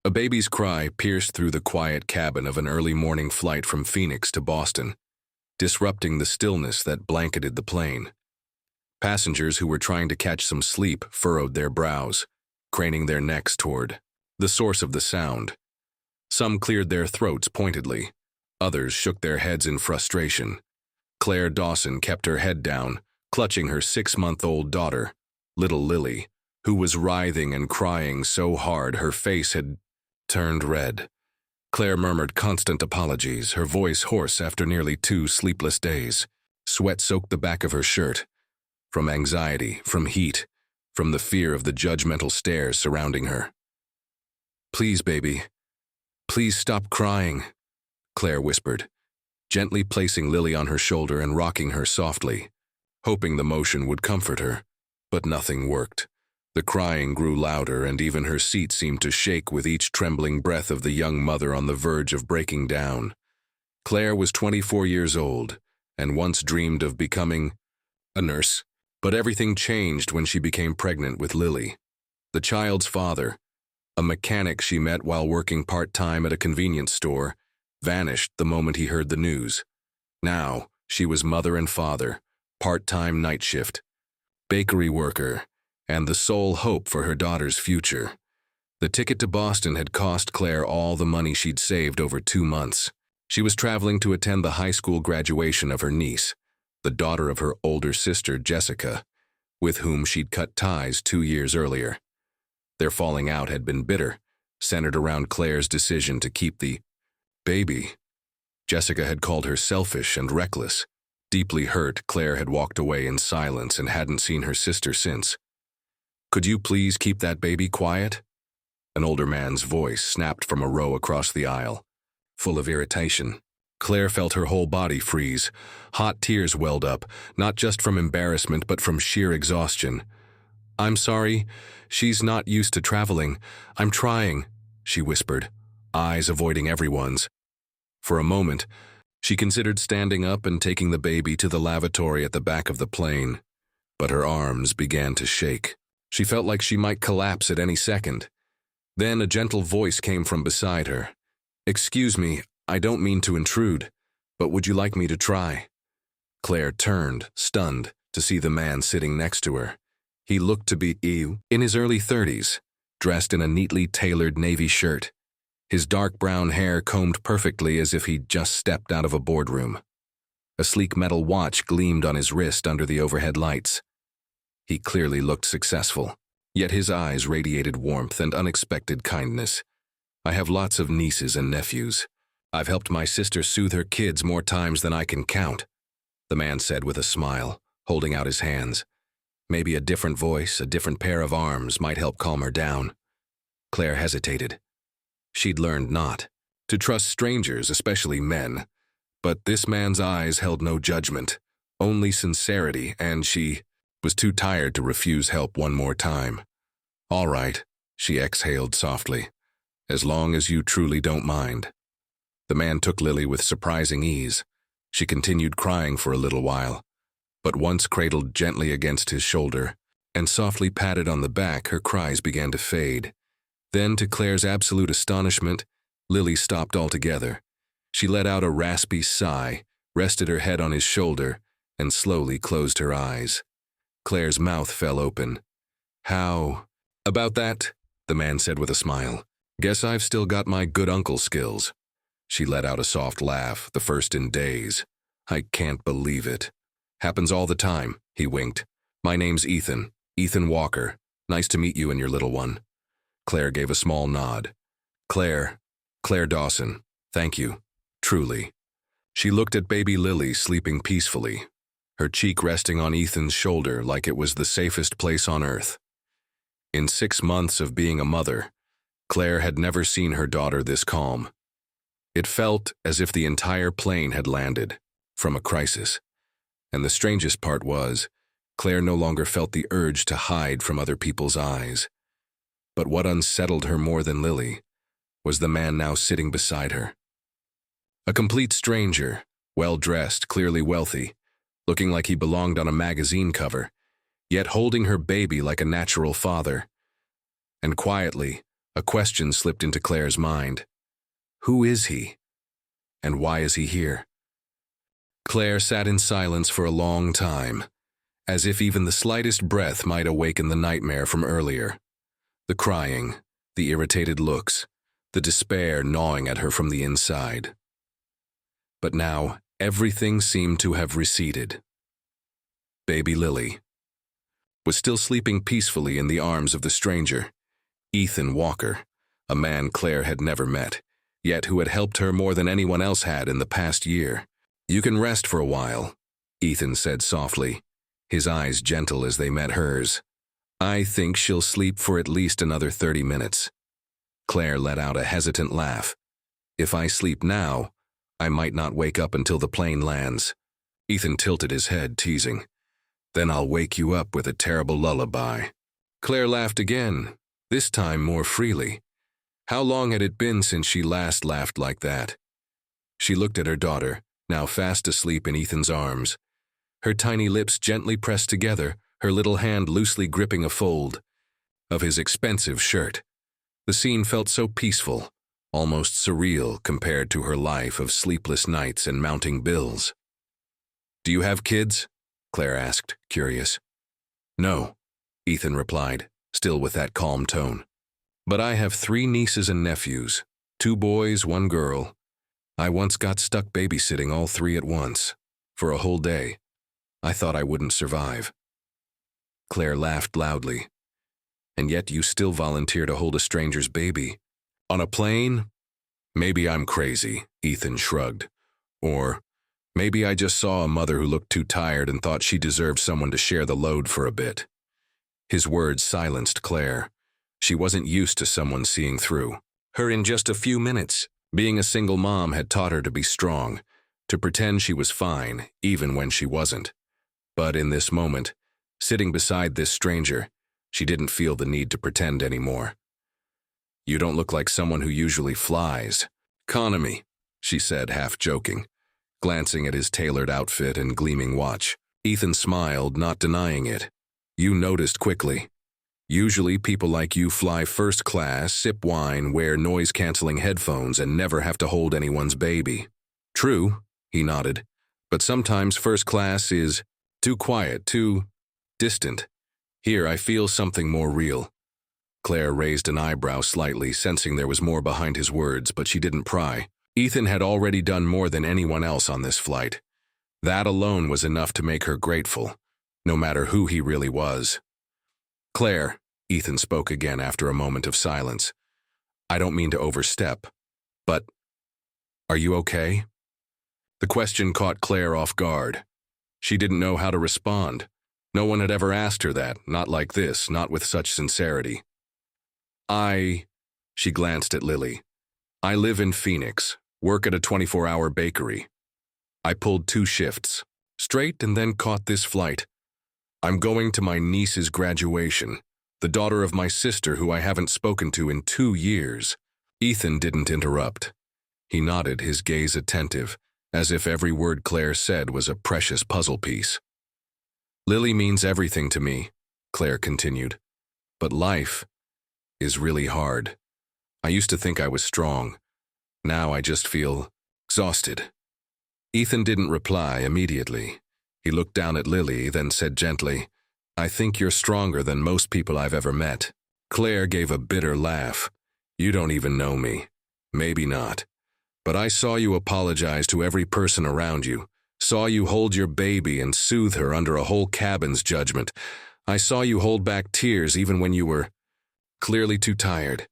A baby's cry pierced through the quiet cabin of an early morning flight from Phoenix to Boston, disrupting the stillness that blanketed the plane. Passengers who were trying to catch some sleep furrowed their brows, craning their necks toward the source of the sound. Some cleared their throats pointedly. Others shook their heads in frustration. Claire Dawson kept her head down, clutching her 6-month-old daughter, little Lily, who was writhing and crying so hard her face had turned red. Claire murmured constant apologies, her voice hoarse after nearly 2 sleepless days. Sweat soaked the back of her shirt. From anxiety, from heat, from the fear of the judgmental stares surrounding her. "Please, baby. Please stop crying," Claire whispered, gently placing Lily on her shoulder and rocking her softly, hoping the motion would comfort her. But nothing worked. The crying grew louder, and even her seat seemed to shake with each trembling breath of the young mother on the verge of breaking down. Claire was 24 years old, and once dreamed of becoming a nurse. But everything changed when she became pregnant with Lily. The child's father, a mechanic she met while working part-time at a convenience store, vanished the moment he heard the news. Now, she was mother and father, part-time night shift, bakery worker, and the sole hope for her daughter's future. The ticket to Boston had cost Claire all the money she'd saved over 2 months. She was traveling to attend the high school graduation of her niece, the daughter of her older sister, Jessica, with whom she'd cut ties 2 years earlier. Their falling out had been bitter, centered around Claire's decision to keep the baby. Jessica had called her selfish and reckless. Deeply hurt, Claire had walked away in silence and hadn't seen her sister since. "Could you please keep that baby quiet?" An older man's voice snapped from a row across the aisle, full of irritation. Claire felt her whole body freeze. Hot tears welled up, not just from embarrassment but from sheer exhaustion. "I'm sorry. She's not used to traveling. I'm trying," she whispered, eyes avoiding everyone's. For a moment, she considered standing up and taking the baby to the lavatory at the back of the plane, but her arms began to shake. She felt like she might collapse at any second. Then a gentle voice came from beside her. "Excuse me, I don't mean to intrude, but would you like me to try?" Claire turned, stunned, to see the man sitting next to her. He looked to be in his early 30s, dressed in a neatly tailored navy shirt, his dark brown hair combed perfectly as if he'd just stepped out of a boardroom. A sleek metal watch gleamed on his wrist under the overhead lights. He clearly looked successful, yet his eyes radiated warmth and unexpected kindness. "I have lots of nieces and nephews. I've helped my sister soothe her kids more times than I can count," the man said with a smile, holding out his hands. Maybe a different voice, a different pair of arms might help calm her down. Claire hesitated. She'd learned not to trust strangers, especially men. But this man's eyes held no judgment, only sincerity, and she was too tired to refuse help one more time. "All right," she exhaled softly, "as long as you truly don't mind." The man took Lily with surprising ease. She continued crying for a little while, but once cradled gently against his shoulder and softly patted on the back, her cries began to fade. Then, to Claire's absolute astonishment, Lily stopped altogether. She let out a raspy sigh, rested her head on his shoulder, and slowly closed her eyes. Claire's mouth fell open. "How about that?" the man said with a smile. "Guess I've still got my good uncle skills." She let out a soft laugh, the first in days. "I can't believe it." "Happens all the time," he winked. "My name's Ethan Walker. Nice to meet you and your little one." Claire gave a small nod. Claire Dawson. Thank you. Truly." She looked at baby Lily sleeping peacefully, her cheek resting on Ethan's shoulder like it was the safest place on earth. In 6 months of being a mother, Claire had never seen her daughter this calm. It felt as if the entire plane had landed from a crisis. And the strangest part was, Claire no longer felt the urge to hide from other people's eyes. But what unsettled her more than Lily was the man now sitting beside her. A complete stranger, well-dressed, clearly wealthy, looking like he belonged on a magazine cover, yet holding her baby like a natural father. And quietly, A question slipped into Claire's mind. Who is he? And why is he here? Claire sat in silence for a long time, as if even the slightest breath might awaken the nightmare from earlier. The crying, the irritated looks, the despair gnawing at her from the inside. But now, everything seemed to have receded. Baby Lily was still sleeping peacefully in the arms of the stranger, Ethan Walker, a man Claire had never met, yet who had helped her more than anyone else had in the past year. You can rest for a while, Ethan said softly, his eyes gentle as they met hers. I think she'll sleep for at least another 30 minutes. Claire let out a hesitant laugh. If I sleep now, I might not wake up until the plane lands. Ethan tilted his head, teasing. Then I'll wake you up with a terrible lullaby. Claire laughed again, this time more freely. How long had it been since she last laughed like that? She looked at her daughter, now fast asleep in Ethan's arms. Her tiny lips gently pressed together, her little hand loosely gripping a fold of his expensive shirt. The scene felt so peaceful, almost surreal compared to her life of sleepless nights and mounting bills. Do you have kids? Claire asked, curious. No, Ethan replied, still with that calm tone. But I have 3 nieces and nephews, 2 boys, 1 girl. I once got stuck babysitting all 3 at once, for a whole day. I thought I wouldn't survive. Claire laughed loudly. And yet you still volunteer to hold a stranger's baby. On a plane? Maybe I'm crazy, Ethan shrugged. Or maybe I just saw a mother who looked too tired and thought she deserved someone to share the load for a bit. His words silenced Claire. She wasn't used to someone seeing through her in just a few minutes. Being a single mom had taught her to be strong, to pretend she was fine, even when she wasn't. But in this moment, sitting beside this stranger, she didn't feel the need to pretend anymore. You don't look like someone who usually flies. Economy, she said, half joking, glancing at his tailored outfit and gleaming watch. Ethan smiled, not denying it. You noticed quickly. Usually people like you fly first class, sip wine, wear noise-canceling headphones, and never have to hold anyone's baby. True, he nodded, but sometimes first class is too quiet, too distant. Here I feel something more real. Claire raised an eyebrow slightly, sensing there was more behind his words, but she didn't pry. Ethan had already done more than anyone else on this flight. That alone was enough to make her grateful, no matter who he really was. Claire, Ethan spoke again after a moment of silence. I don't mean to overstep, but are you okay? The question caught Claire off guard. She didn't know how to respond. No one had ever asked her that, not like this, not with such sincerity. She glanced at Lily. I live in Phoenix, work at a 24-hour bakery. I pulled 2 shifts, straight, and then caught this flight. I'm going to my niece's graduation, the daughter of my sister who I haven't spoken to in 2 years. Ethan didn't interrupt. He nodded, his gaze attentive, as if every word Claire said was a precious puzzle piece. Lily means everything to me, Claire continued. But life is really hard. I used to think I was strong. Now I just feel exhausted. Ethan didn't reply immediately. He looked down at Lily, then said gently, I think you're stronger than most people I've ever met. Claire gave a bitter laugh. You don't even know me. Maybe not. But I saw you apologize to every person around you. Saw you hold your baby and soothe her under a whole cabin's judgment. I saw you hold back tears even when you were clearly too tired.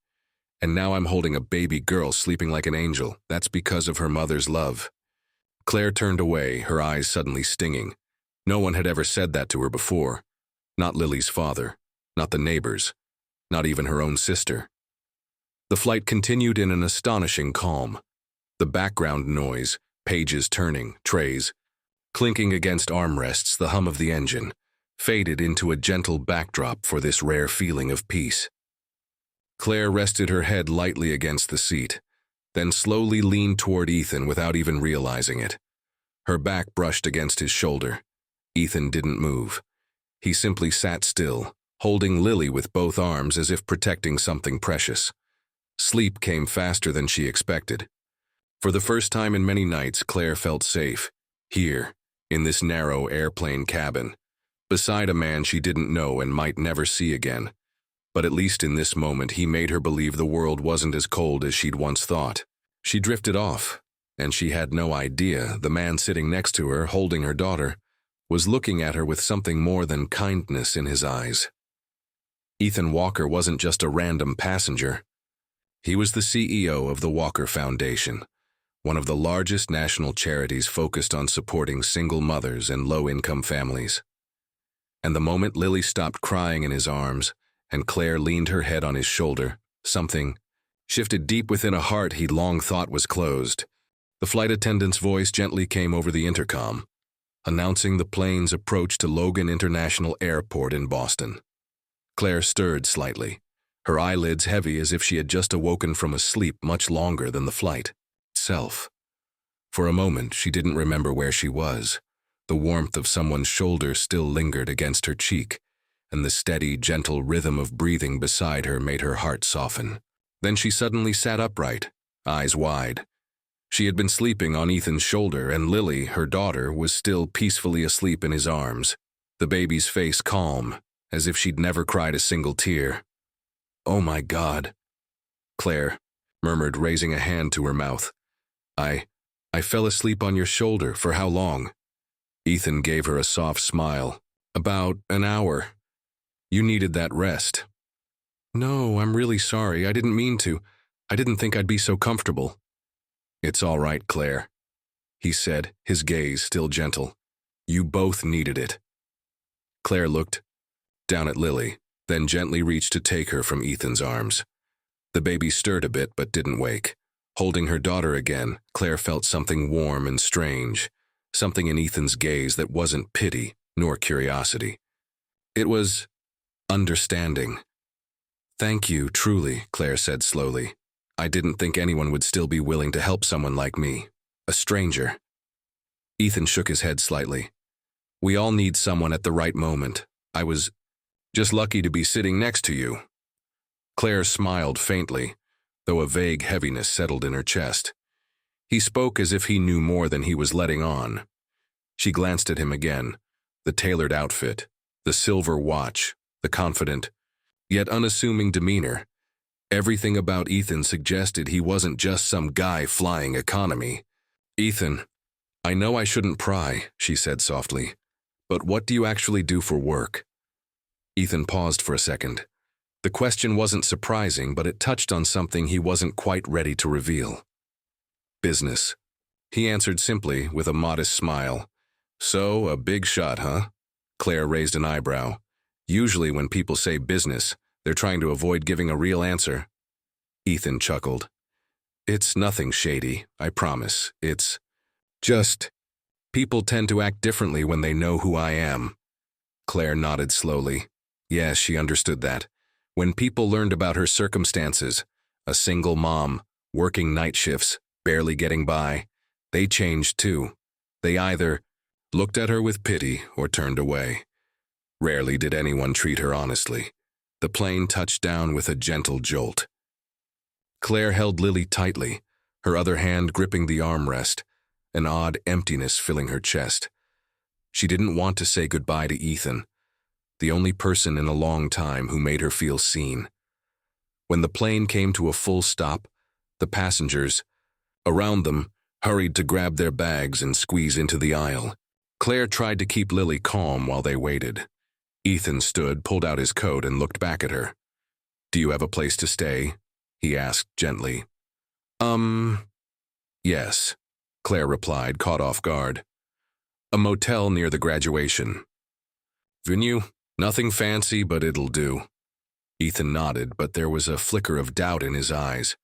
And now I'm holding a baby girl sleeping like an angel. That's because of her mother's love. Claire turned away, her eyes suddenly stinging. No one had ever said that to her before. Not Lily's father, not the neighbors, not even her own sister. The flight continued in an astonishing calm. The background noise, pages turning, trays, clinking against armrests, the hum of the engine, faded into a gentle backdrop for this rare feeling of peace. Claire rested her head lightly against the seat, then slowly leaned toward Ethan without even realizing it. Her back brushed against his shoulder. Ethan didn't move. He simply sat still, holding Lily with both arms as if protecting something precious. Sleep came faster than she expected. For the first time in many nights, Claire felt safe, here, in this narrow airplane cabin, beside a man she didn't know and might never see again. But at least in this moment, he made her believe the world wasn't as cold as she'd once thought. She drifted off, and she had no idea the man sitting next to her, holding her daughter, was looking at her with something more than kindness in his eyes. Ethan Walker wasn't just a random passenger. He was the CEO of the Walker Foundation, one of the largest national charities focused on supporting single mothers and low-income families. And the moment Lily stopped crying in his arms, and Claire leaned her head on his shoulder, something shifted deep within a heart he'd long thought was closed. The flight attendant's voice gently came over the intercom, announcing the plane's approach to Logan International Airport in Boston. Claire stirred slightly, her eyelids heavy as if she had just awoken from a sleep much longer than the flight itself. For a moment, she didn't remember where she was. The warmth of someone's shoulder still lingered against her cheek, and the steady, gentle rhythm of breathing beside her made her heart soften. Then she suddenly sat upright, eyes wide. She had been sleeping on Ethan's shoulder, and Lily, her daughter, was still peacefully asleep in his arms, the baby's face calm, as if she'd never cried a single tear. "Oh my God," Claire murmured, raising a hand to her mouth. I fell asleep on your shoulder. For how long?" Ethan gave her a soft smile. "About an hour. You needed that rest." "No, I'm really sorry. I didn't mean to. I didn't think I'd be so comfortable." "It's all right, Claire," he said, his gaze still gentle. "You both needed it." Claire looked down at Lily, then gently reached to take her from Ethan's arms. The baby stirred a bit but didn't wake. Holding her daughter again, Claire felt something warm and strange, something in Ethan's gaze that wasn't pity nor curiosity. It was understanding. "Thank you, truly," Claire said slowly. "I didn't think anyone would still be willing to help someone like me, a stranger." Ethan shook his head slightly. "We all need someone at the right moment. I was just lucky to be sitting next to you." Claire smiled faintly, though a vague heaviness settled in her chest. He spoke as if he knew more than he was letting on. She glanced at him again, the tailored outfit, the silver watch, the confident, yet unassuming demeanor. Everything about Ethan suggested he wasn't just some guy flying economy. "Ethan, I know I shouldn't pry," she said softly, "but what do you actually do for work?" Ethan paused for a second. The question wasn't surprising, but it touched on something he wasn't quite ready to reveal. "Business," he answered simply, with a modest smile. "So, a big shot, huh?" Claire raised an eyebrow. Usually when people say business, they're trying to avoid giving a real answer. Ethan chuckled. "It's nothing shady, I promise. It's just people tend to act differently when they know who I am." Claire nodded slowly. Yes, she understood that. When people learned about her circumstances, a single mom, working night shifts, barely getting by, they changed too. They either looked at her with pity or turned away. Rarely did anyone treat her honestly. The plane touched down with a gentle jolt. Claire held Lily tightly, her other hand gripping the armrest, an odd emptiness filling her chest. She didn't want to say goodbye to Ethan, the only person in a long time who made her feel seen. When the plane came to a full stop, the passengers around them hurried to grab their bags and squeeze into the aisle. Claire tried to keep Lily calm while they waited. Ethan stood, pulled out his coat, and looked back at her. "Do you have a place to stay?" he asked gently. Yes," Claire replied, caught off guard. "A motel near the graduation." "Venue? Nothing fancy, but it'll do." Ethan nodded, but there was a flicker of doubt in his eyes.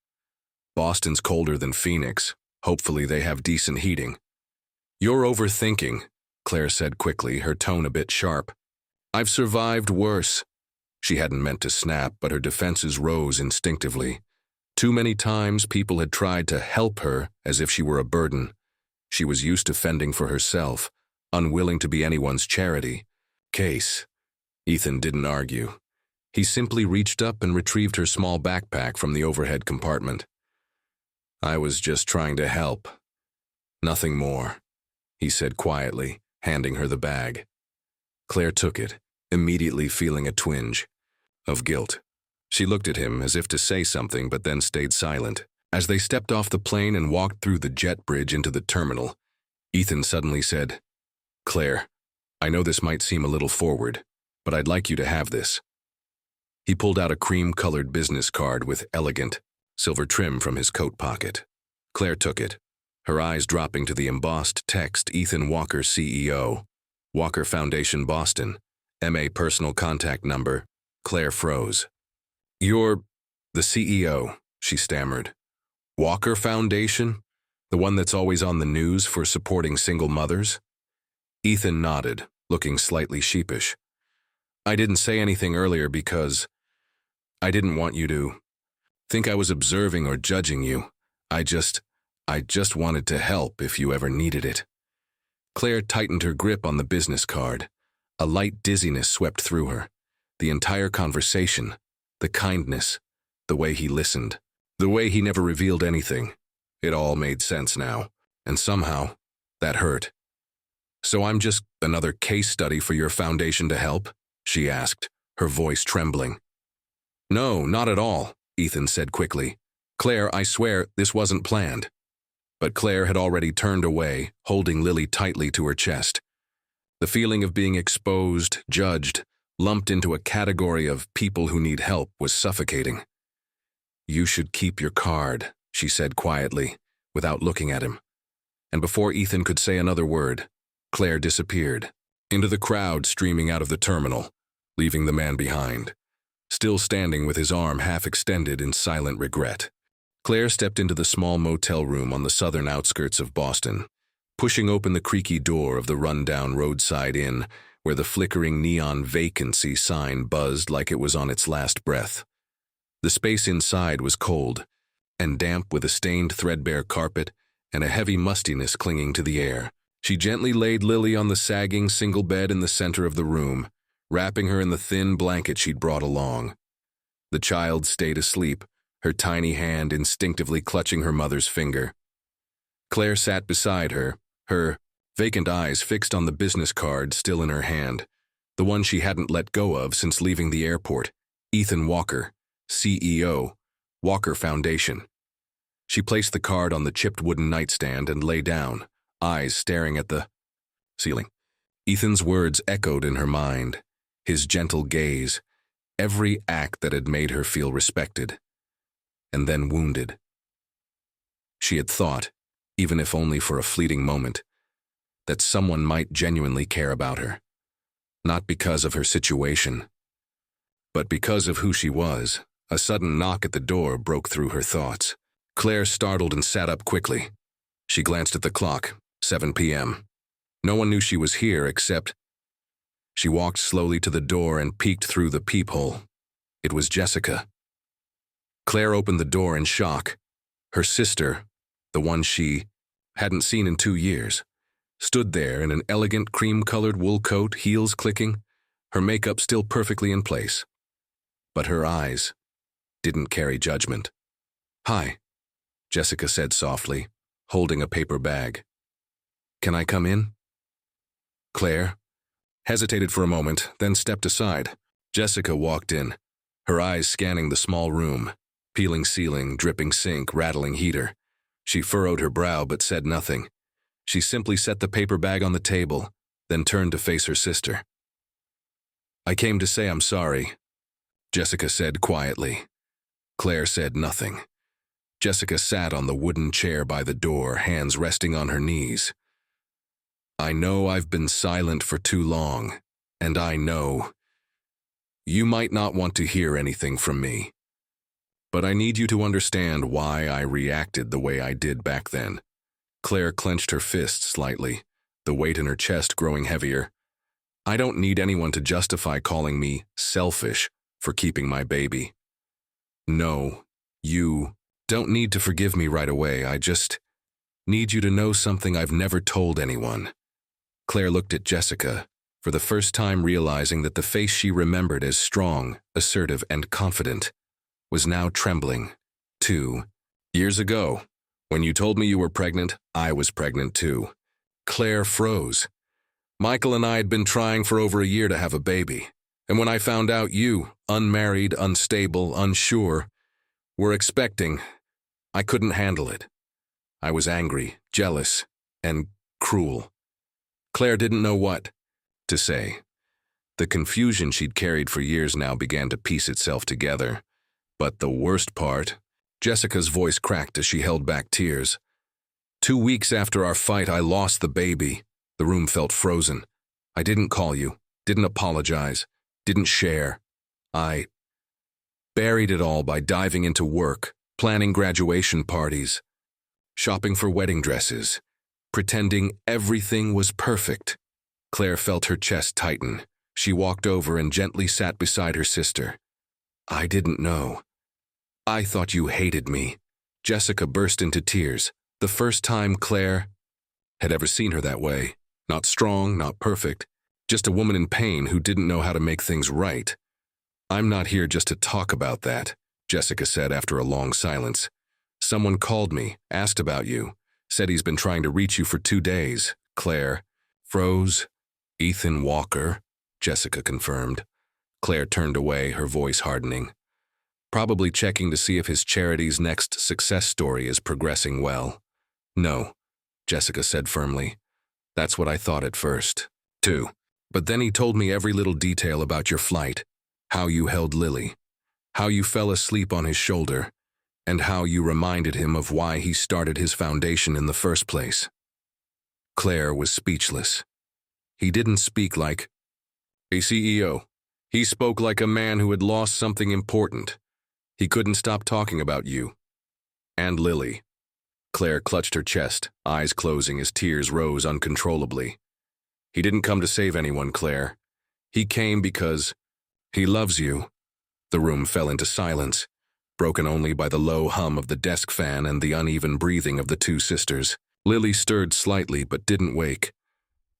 "Boston's colder than Phoenix. Hopefully they have decent heating." "You're overthinking," Claire said quickly, her tone a bit sharp. "I've survived worse." She hadn't meant to snap, but her defenses rose instinctively. Too many times people had tried to help her as if she were a burden. She was used to fending for herself, unwilling to be anyone's charity. Case. Ethan didn't argue. He simply reached up and retrieved her small backpack from the overhead compartment. "I was just trying to help. Nothing more," he said quietly, handing her the bag. Claire took it, immediately feeling a twinge of guilt. She looked at him as if to say something, but then stayed silent. As they stepped off the plane and walked through the jet bridge into the terminal, Ethan suddenly said, "Claire, I know this might seem a little forward, but I'd like you to have this." He pulled out a cream-colored business card with elegant, silver trim from his coat pocket. Claire took it, her eyes dropping to the embossed text, Ethan Walker, CEO, Walker Foundation, Boston, MA personal contact number. Claire froze. "You're the CEO," she stammered. "Walker Foundation? The one that's always on the news for supporting single mothers?" Ethan nodded, looking slightly sheepish. "I didn't say anything earlier because I didn't want you to think I was observing or judging you. I just wanted to help if you ever needed it." Claire tightened her grip on the business card. A light dizziness swept through her. The entire conversation, the kindness, the way he listened, the way he never revealed anything. It all made sense now, and somehow, that hurt. "So I'm just another case study for your foundation to help?" she asked, her voice trembling. "No, not at all," Ethan said quickly. "Claire, I swear this wasn't planned." But Claire had already turned away, holding Lily tightly to her chest. The feeling of being exposed, judged, lumped into a category of people who need help was suffocating. "You should keep your card," she said quietly, without looking at him. And before Ethan could say another word, Claire disappeared into the crowd streaming out of the terminal, leaving the man behind, still standing with his arm half extended in silent regret. Claire stepped into the small motel room on the southern outskirts of Boston, pushing open the creaky door of the run-down roadside inn where the flickering neon vacancy sign buzzed like it was on its last breath. The space inside was cold and damp, with a stained, threadbare carpet and a heavy mustiness clinging to the air. She gently laid Lily on the sagging single bed in the center of the room, wrapping her in the thin blanket she'd brought along. The child stayed asleep, her tiny hand instinctively clutching her mother's finger. Claire sat beside her, her vacant eyes fixed on the business card still in her hand, the one she hadn't let go of since leaving the airport. Ethan Walker, CEO, Walker Foundation. She placed the card on the chipped wooden nightstand and lay down, eyes staring at the ceiling. Ethan's words echoed in her mind, his gentle gaze, every act that had made her feel respected, and then wounded. She had thought, even if only for a fleeting moment, that someone might genuinely care about her, not because of her situation, but because of who she was. A sudden knock at the door broke through her thoughts. Claire startled and sat up quickly. She glanced at the clock, 7 p.m. No one knew she was here except... She walked slowly to the door and peeked through the peephole. It was Jessica. Claire opened the door in shock. Her sister, the one she hadn't seen in 2 years, stood there in an elegant cream-colored wool coat, heels clicking, her makeup still perfectly in place. But her eyes didn't carry judgment. "Hi," Jessica said softly, holding a paper bag. "Can I come in?" Claire hesitated for a moment, then stepped aside. Jessica walked in, her eyes scanning the small room, peeling ceiling, dripping sink, rattling heater. She furrowed her brow but said nothing. She simply set the paper bag on the table, then turned to face her sister. "I came to say I'm sorry," Jessica said quietly. Claire said nothing. Jessica sat on the wooden chair by the door, hands resting on her knees. "I know I've been silent for too long, and I know you might not want to hear anything from me. But I need you to understand why I reacted the way I did back then." Claire clenched her fist slightly, the weight in her chest growing heavier. "I don't need anyone to justify calling me selfish for keeping my baby. No, you don't need to forgive me right away. I just need you to know something I've never told anyone." Claire looked at Jessica, for the first time realizing that the face she remembered as strong, assertive, and confident was now trembling. 2 years ago, when you told me you were pregnant, I was pregnant too. Claire froze. Michael and I had been trying for over a year to have a baby, and when I found out you, unmarried, unstable, unsure, were expecting, I couldn't handle it. I was angry, jealous, and cruel. Claire didn't know what to say. The confusion she'd carried for years now began to piece itself together. But the worst part, Jessica's voice cracked as she held back tears. 2 weeks after our fight, I lost the baby. The room felt frozen. I didn't call you, didn't apologize, didn't share. I buried it all by diving into work, planning graduation parties, shopping for wedding dresses, pretending everything was perfect. Claire felt her chest tighten. She walked over and gently sat beside her sister. I didn't know. I thought you hated me. Jessica burst into tears, the first time Claire had ever seen her that way. Not strong, not perfect, just a woman in pain who didn't know how to make things right. I'm not here just to talk about that, Jessica said after a long silence. Someone called me, asked about you, said he's been trying to reach you for 2 days. Claire froze. Ethan Walker, Jessica confirmed. Claire turned away, her voice hardening. Probably checking to see if his charity's next success story is progressing well. No, Jessica said firmly. That's what I thought at first, too. But then he told me every little detail about your flight, how you held Lily, how you fell asleep on his shoulder, and how you reminded him of why he started his foundation in the first place. Claire was speechless. He didn't speak like a CEO. He spoke like a man who had lost something important. He couldn't stop talking about you. And Lily. Claire clutched her chest, eyes closing as tears rose uncontrollably. He didn't come to save anyone, Claire. He came because he loves you. The room fell into silence, broken only by the low hum of the desk fan and the uneven breathing of the 2 sisters. Lily stirred slightly but didn't wake.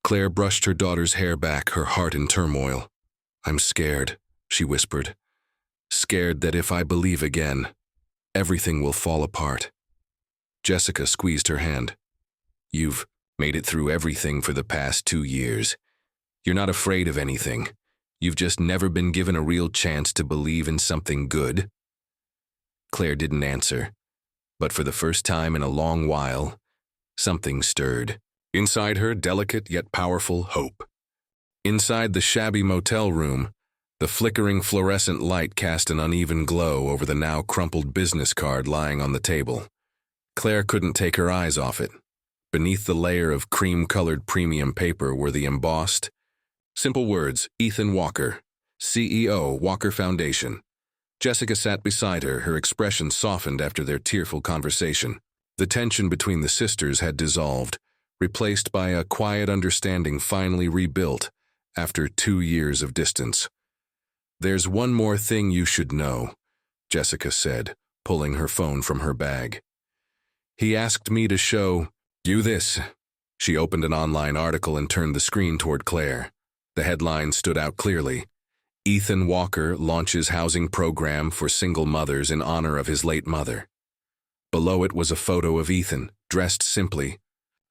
Claire brushed her daughter's hair back, her heart in turmoil. I'm scared, she whispered. Scared that if I believe again, everything will fall apart. Jessica squeezed her hand. You've made it through everything for the past 2 years. You're not afraid of anything. You've just never been given a real chance to believe in something good. Claire didn't answer, but for the first time in a long while, something stirred. Inside her, delicate yet powerful hope. Inside the shabby motel room, the flickering fluorescent light cast an uneven glow over the now crumpled business card lying on the table. Claire couldn't take her eyes off it. Beneath the layer of cream-colored premium paper were the embossed, simple words, Ethan Walker, CEO, Walker Foundation. Jessica sat beside her, her expression softened after their tearful conversation. The tension between the sisters had dissolved, replaced by a quiet understanding finally rebuilt after 2 years of distance. There's one more thing you should know, Jessica said, pulling her phone from her bag. He asked me to show you this. She opened an online article and turned the screen toward Claire. The headline stood out clearly. Ethan Walker launches housing program for single mothers in honor of his late mother. Below it was a photo of Ethan, dressed simply,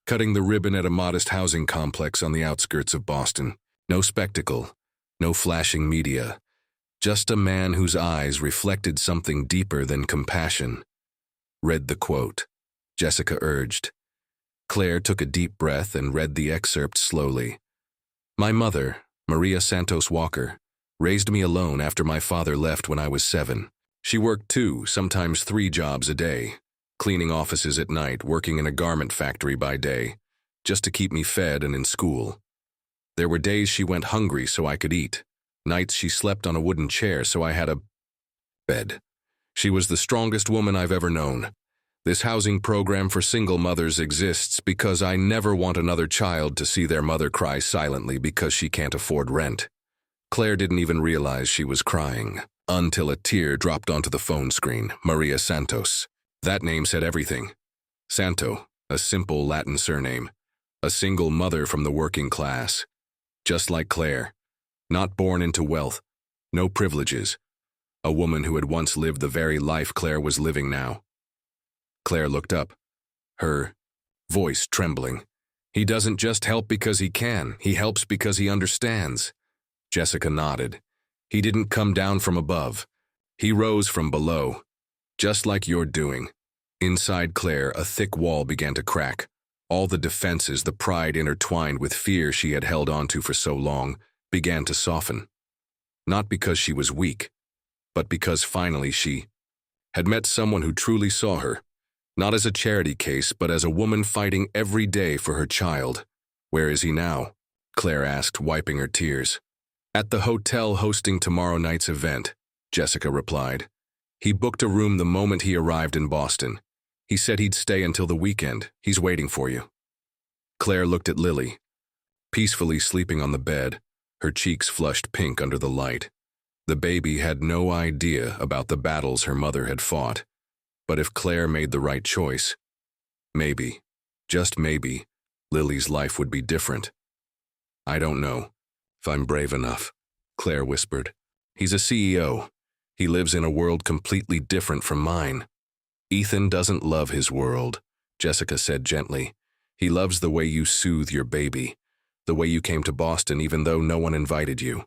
cutting the ribbon at a modest housing complex on the outskirts of Boston. No spectacle, no flashing media, just a man whose eyes reflected something deeper than compassion. Read the quote, Jessica urged. Claire took a deep breath and read the excerpt slowly. My mother, Maria Santos Walker, raised me alone after my father left when I was 7. She worked 2, sometimes 3 jobs a day, cleaning offices at night, working in a garment factory by day, just to keep me fed and in school. There were days she went hungry so I could eat, nights she slept on a wooden chair so I had a bed. She was the strongest woman I've ever known. This housing program for single mothers exists because I never want another child to see their mother cry silently because she can't afford rent. Claire didn't even realize she was crying until a tear dropped onto the phone screen. Maria Santos. That name said everything. Santo, a simple Latin surname. A single mother from the working class. Just like Claire, not born into wealth, no privileges, a woman who had once lived the very life Claire was living now. Claire looked up, her voice trembling. He doesn't just help because he can, he helps because he understands. Jessica nodded. He didn't come down from above. He rose from below, just like you're doing. Inside Claire, a thick wall began to crack. All the defenses, the pride intertwined with fear she had held onto for so long, began to soften. Not because she was weak, but because finally she had met someone who truly saw her, not as a charity case, but as a woman fighting every day for her child. Where is he now? Claire asked, wiping her tears. At the hotel hosting tomorrow night's event, Jessica replied. He booked a room the moment he arrived in Boston. He said he'd stay until the weekend. He's waiting for you. Claire looked at Lily, peacefully sleeping on the bed, her cheeks flushed pink under the light. The baby had no idea about the battles her mother had fought. But if Claire made the right choice, maybe, just maybe, Lily's life would be different. I don't know if I'm brave enough, Claire whispered. He's a CEO. He lives in a world completely different from mine. Ethan doesn't love his world, Jessica said gently. He loves the way you soothe your baby, the way you came to Boston even though no one invited you,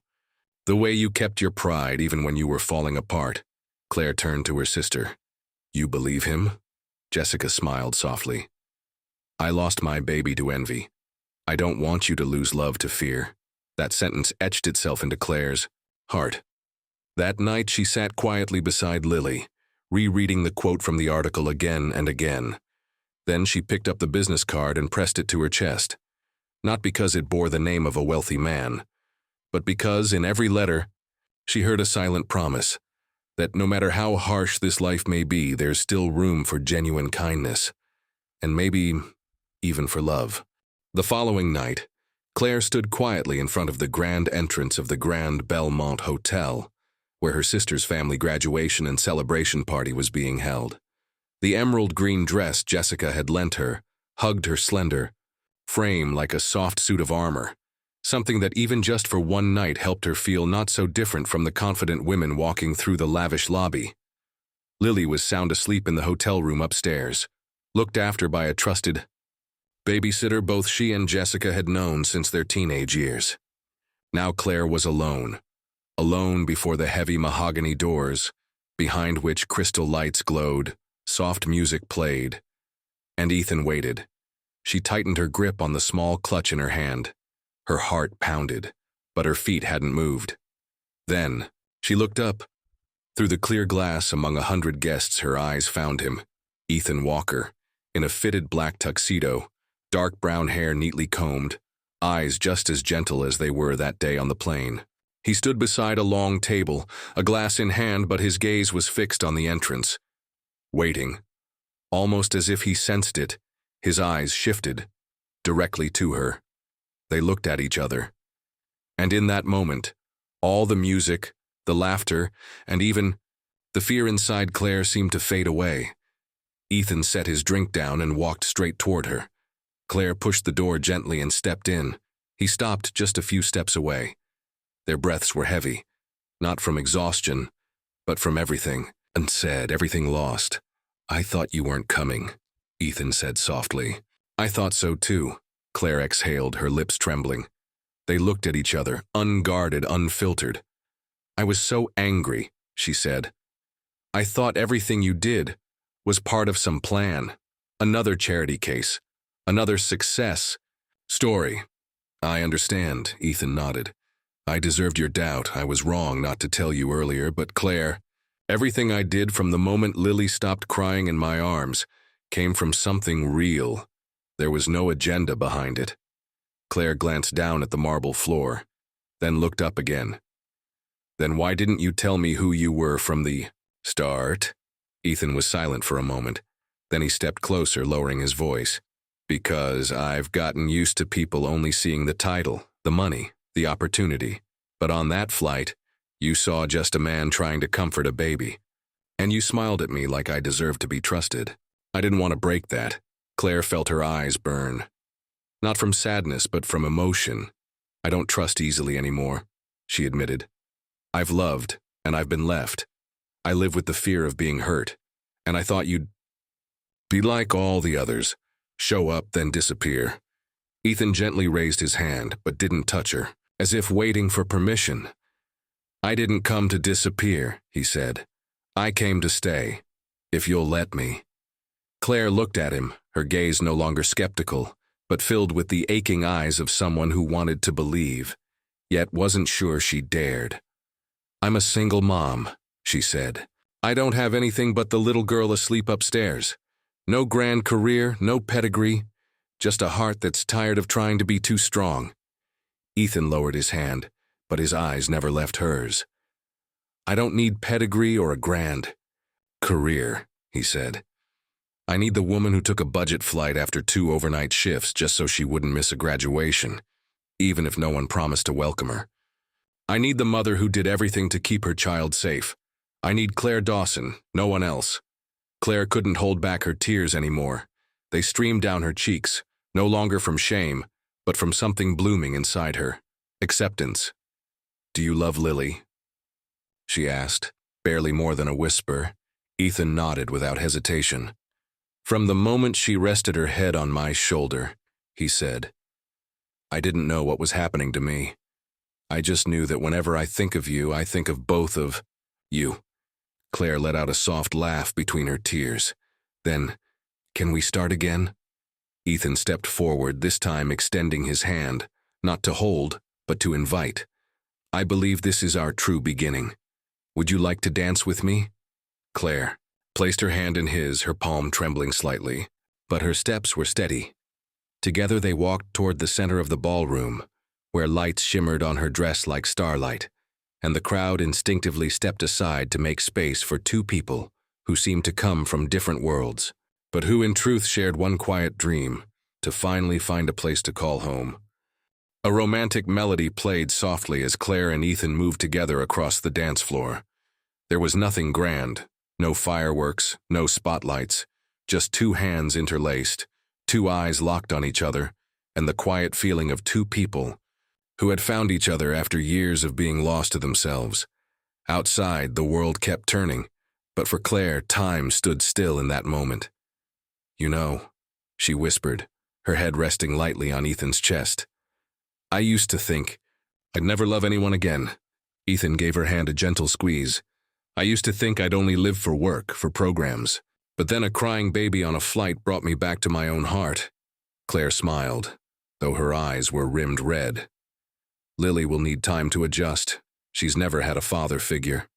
the way you kept your pride even when you were falling apart. Claire turned to her sister. You believe him? Jessica smiled softly. I lost my baby to envy. I don't want you to lose love to fear. That sentence etched itself into Claire's heart. That night she sat quietly beside Lily, rereading the quote from the article again and again. Then she picked up the business card and pressed it to her chest. Not because it bore the name of a wealthy man, but because in every letter she heard a silent promise that no matter how harsh this life may be, there's still room for genuine kindness, and maybe even for love. The following night, Claire stood quietly in front of the grand entrance of the Grand Belmont Hotel, where her sister's family graduation and celebration party was being held. The emerald green dress Jessica had lent her hugged her slender frame like a soft suit of armor, something that even just for one night helped her feel not so different from the confident women walking through the lavish lobby. Lily was sound asleep in the hotel room upstairs, looked after by a trusted babysitter both she and Jessica had known since their teenage years. Now Claire was alone before the heavy mahogany doors, behind which crystal lights glowed, soft music played, and Ethan waited. She tightened her grip on the small clutch in her hand. Her heart pounded, but her feet hadn't moved. Then, she looked up. Through the clear glass among 100 guests, her eyes found him, Ethan Walker, in a fitted black tuxedo, dark brown hair neatly combed, eyes just as gentle as they were that day on the plane. He stood beside a long table, a glass in hand, but his gaze was fixed on the entrance. Waiting, almost as if he sensed it, his eyes shifted, directly to her. They looked at each other. And in that moment, all the music, the laughter, and even the fear inside Claire seemed to fade away. Ethan set his drink down and walked straight toward her. Claire pushed the door gently and stepped in. He stopped just a few steps away. Their breaths were heavy, not from exhaustion, but from everything, and said, everything lost. I thought you weren't coming, Ethan said softly. I thought so too, Claire exhaled, her lips trembling. They looked at each other, unguarded, unfiltered. I was so angry, she said. I thought everything you did was part of some plan, another charity case, another success story. I understand, Ethan nodded. I deserved your doubt. I was wrong not to tell you earlier, but Claire, everything I did from the moment Lily stopped crying in my arms came from something real. There was no agenda behind it. Claire glanced down at the marble floor, then looked up again. Then why didn't you tell me who you were from the start? Ethan was silent for a moment. Then he stepped closer, lowering his voice. Because I've gotten used to people only seeing the title, the money, the opportunity. But on that flight, you saw just a man trying to comfort a baby. And you smiled at me like I deserved to be trusted. I didn't want to break that. Claire felt her eyes burn. Not from sadness, but from emotion. I don't trust easily anymore, she admitted. I've loved, and I've been left. I live with the fear of being hurt, and I thought you'd be like all the others. Show up, then disappear. Ethan gently raised his hand, but didn't touch her, as if waiting for permission. I didn't come to disappear, he said. I came to stay, if you'll let me. Claire looked at him, her gaze no longer skeptical, but filled with the aching eyes of someone who wanted to believe, yet wasn't sure she dared. I'm a single mom, she said. I don't have anything but the little girl asleep upstairs. No grand career, no pedigree, just a heart that's tired of trying to be too strong. Ethan lowered his hand, but his eyes never left hers. I don't need pedigree or a grand career, he said. I need the woman who took a budget flight after 2 overnight shifts just so she wouldn't miss a graduation, even if no one promised to welcome her. I need the mother who did everything to keep her child safe. I need Claire Dawson, no one else. Claire couldn't hold back her tears anymore. They streamed down her cheeks, no longer from shame, but from something blooming inside her. Acceptance. Do you love Lily? She asked, barely more than a whisper. Ethan nodded without hesitation. From the moment she rested her head on my shoulder, he said. I didn't know what was happening to me. I just knew that whenever I think of you, I think of both of you. Claire let out a soft laugh between her tears. Then, can we start again? Ethan stepped forward, this time extending his hand, not to hold, but to invite. I believe this is our true beginning. Would you like to dance with me? Claire placed her hand in his, her palm trembling slightly, but her steps were steady. Together they walked toward the center of the ballroom, where lights shimmered on her dress like starlight, and the crowd instinctively stepped aside to make space for 2 people who seemed to come from different worlds, but who in truth shared one quiet dream, to finally find a place to call home. A romantic melody played softly as Claire and Ethan moved together across the dance floor. There was nothing grand, no fireworks, no spotlights, just 2 hands interlaced, 2 eyes locked on each other, and the quiet feeling of 2 people who had found each other after years of being lost to themselves. Outside, the world kept turning, but for Claire, time stood still in that moment. You know, she whispered, her head resting lightly on Ethan's chest. I used to think I'd never love anyone again. Ethan gave her hand a gentle squeeze. I used to think I'd only live for work, for programs. But then a crying baby on a flight brought me back to my own heart. Claire smiled, though her eyes were rimmed red. Lily will need time to adjust. She's never had a father figure.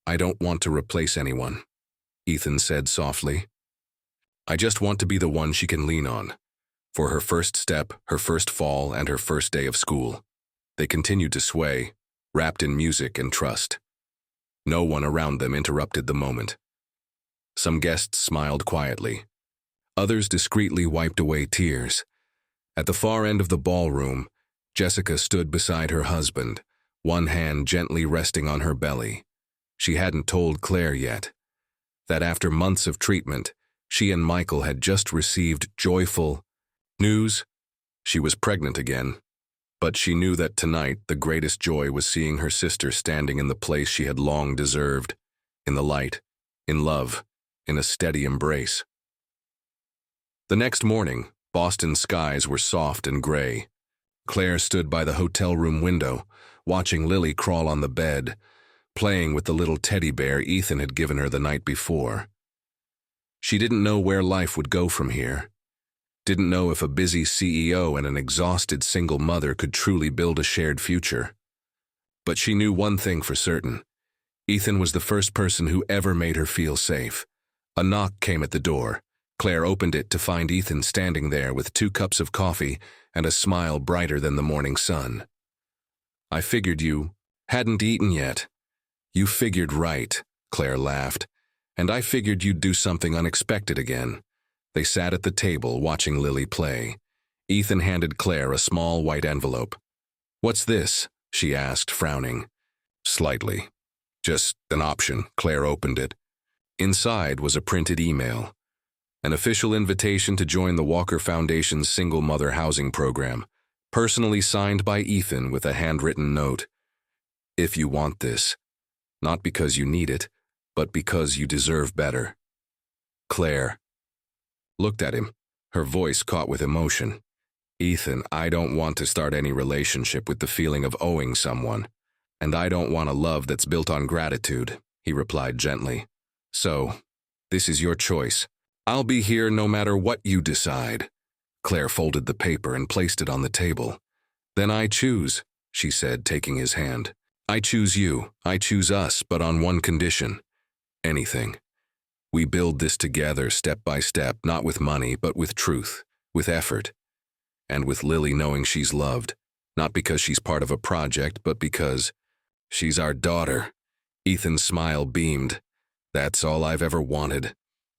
I don't want to replace anyone, Ethan said softly. I just want to be the one she can lean on. For her first step, her first fall, and her first day of school. They continued to sway, wrapped in music and trust. No one around them interrupted the moment. Some guests smiled quietly. Others discreetly wiped away tears. At the far end of the ballroom, Jessica stood beside her husband, one hand gently resting on her belly. She hadn't told Claire yet that after months of treatment, she and Michael had just received joyful news. She was pregnant again, but she knew that tonight the greatest joy was seeing her sister standing in the place she had long deserved, in the light, in love, in a steady embrace. The next morning, Boston's skies were soft and gray. Claire stood by the hotel room window, watching Lily crawl on the bed, playing with the little teddy bear Ethan had given her the night before. She didn't know where life would go from here. Didn't know if a busy CEO and an exhausted single mother could truly build a shared future. But she knew one thing for certain. Ethan was the first person who ever made her feel safe. A knock came at the door. Claire opened it to find Ethan standing there with 2 cups of coffee and a smile brighter than the morning sun. I figured you hadn't eaten yet. You figured right, Claire laughed. And I figured you'd do something unexpected again. They sat at the table watching Lily play. Ethan handed Claire a small white envelope. What's this? She asked, frowning. Slightly. Just an option. Claire opened it. Inside was a printed email. An official invitation to join the Walker Foundation's single mother housing program. personally signed by Ethan with a handwritten note. If you want this, not because you need it, but because you deserve better. Claire looked at him, her voice caught with emotion. Ethan, I don't want to start any relationship with the feeling of owing someone, and I don't want a love that's built on gratitude, he replied gently. So, this is your choice. I'll be here no matter what you decide. Claire folded the paper and placed it on the table. Then I choose, she said, taking his hand. I choose you, I choose us, but on one condition. Anything. We build this together step by step, not with money, but with truth, with effort. And with Lily knowing she's loved, not because she's part of a project, but because she's our daughter. Ethan's smile beamed. That's all I've ever wanted.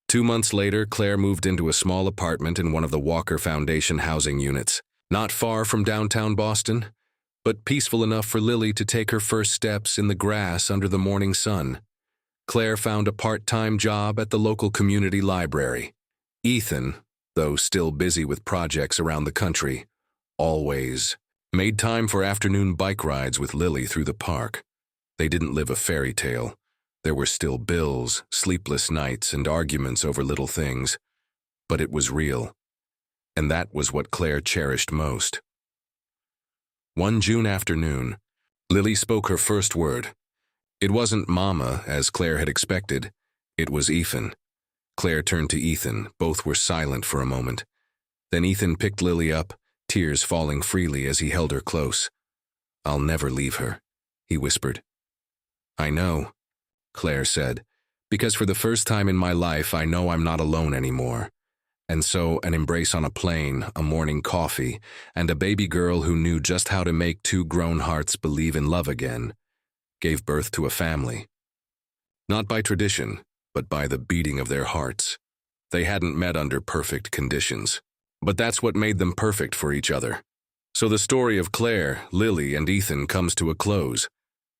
2 months later, Claire moved into a small apartment in one of the Walker Foundation housing units, not far from downtown Boston, but peaceful enough for Lily to take her first steps in the grass under the morning sun. Claire found a part-time job at the local community library. Ethan, though still busy with projects around the country, always made time for afternoon bike rides with Lily through the park. They didn't live a fairy tale. There were still bills, sleepless nights, and arguments over little things. But it was real. And that was what Claire cherished most. One June afternoon, Lily spoke her first word. It wasn't Mama, as Claire had expected. It was Ethan. Claire turned to Ethan. Both were silent for a moment. Then Ethan picked Lily up, tears falling freely as he held her close. I'll never leave her, he whispered. I know, Claire said, because for the first time in my life I know I'm not alone anymore. And so an embrace on a plane, a morning coffee, and a baby girl who knew just how to make two grown hearts believe in love again, gave birth to a family. Not by tradition, but by the beating of their hearts. They hadn't met under perfect conditions, but that's what made them perfect for each other. So the story of Claire, Lily, and Ethan comes to a close,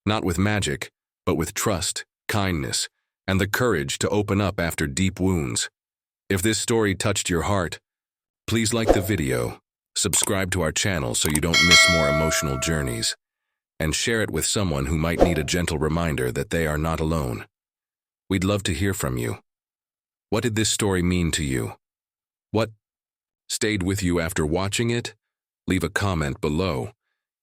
not with magic, but with trust, kindness, and the courage to open up after deep wounds. If this story touched your heart, please like the video, subscribe to our channel so you don't miss more emotional journeys, and share it with someone who might need a gentle reminder that they are not alone. We'd love to hear from you. What did this story mean to you? What stayed with you after watching it? Leave a comment below.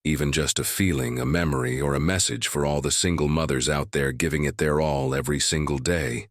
Even just a feeling, a memory, or a message for all the single mothers out there giving it their all every single day.